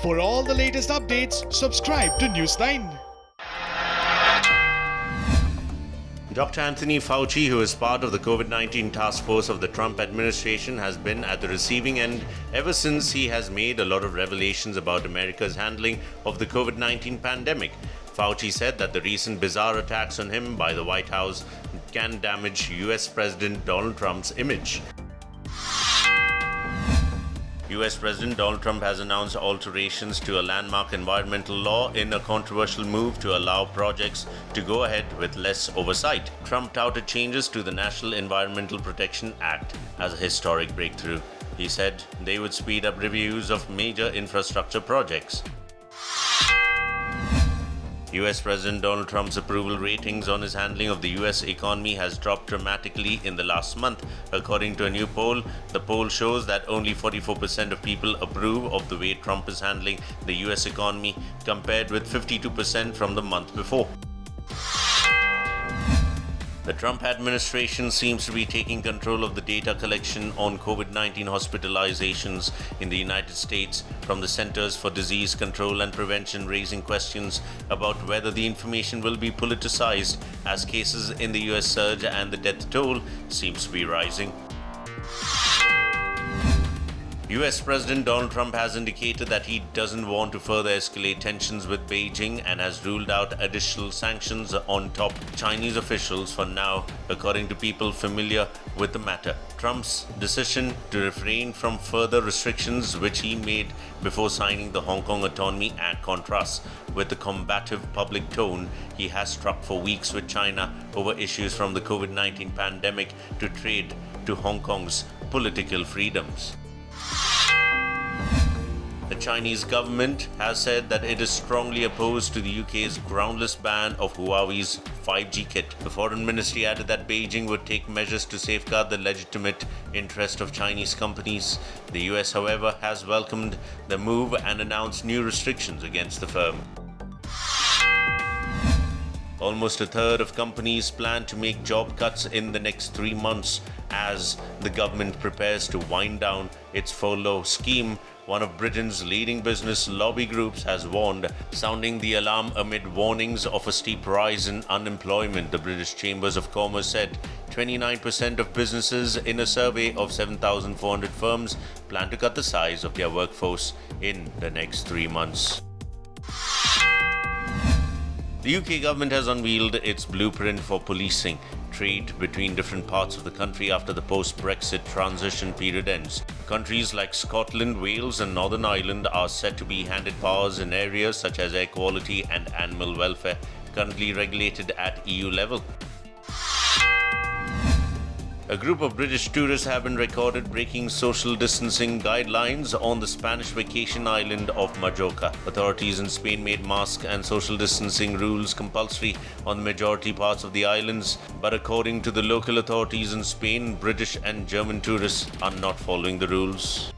For all the latest updates, subscribe to News9. Dr. Anthony Fauci, who is part of the COVID-19 task force of the Trump administration, has been at the receiving end ever since he has made a lot of revelations about America's handling of the COVID-19 pandemic. Fauci said that the recent bizarre attacks on him by the White House can damage US President Donald Trump's image. US President Donald Trump has announced alterations to a landmark environmental law in a controversial move to allow projects to go ahead with less oversight. Trump touted changes to the National Environmental Protection Act as a historic breakthrough. He said they would speed up reviews of major infrastructure projects. US President Donald Trump's approval ratings on his handling of the US economy has dropped dramatically in the last month. According to a new poll, the poll shows that only 44% of people approve of the way Trump is handling the US economy, compared with 52% from the month before. The Trump administration seems to be taking control of the data collection on COVID-19 hospitalizations in the United States from the Centers for Disease Control and Prevention, raising questions about whether the information will be politicized as cases in the US surge and the death toll seems to be rising. US President Donald Trump has indicated that he doesn't want to further escalate tensions with Beijing and has ruled out additional sanctions on top Chinese officials for now, according to people familiar with the matter. Trump's decision to refrain from further restrictions, which he made before signing the Hong Kong Autonomy Act, contrasts with the combative public tone he has struck for weeks with China over issues from the COVID-19 pandemic to trade to Hong Kong's political freedoms. The Chinese government has said that it is strongly opposed to the UK's groundless ban of Huawei's 5G kit. The Foreign Ministry added that Beijing would take measures to safeguard the legitimate interest of Chinese companies. The US, however, has welcomed the move and announced new restrictions against the firm. Almost a third of companies plan to make job cuts in the next 3 months as the government prepares to wind down its furlough scheme. One of Britain's leading business lobby groups has warned, sounding the alarm amid warnings of a steep rise in unemployment. The British Chambers of Commerce said 29% of businesses in a survey of 7,400 firms plan to cut the size of their workforce in the next 3 months. The UK government has unveiled its blueprint for policing trade between different parts of the country after the post-Brexit transition period ends. Countries like Scotland, Wales and Northern Ireland are set to be handed powers in areas such as air quality and animal welfare, currently regulated at EU level. A group of British tourists have been recorded breaking social distancing guidelines on the Spanish vacation island of Majorca. Authorities in Spain made mask and social distancing rules compulsory on the majority parts of the islands, but according to the local authorities in Spain, British and German tourists are not following the rules.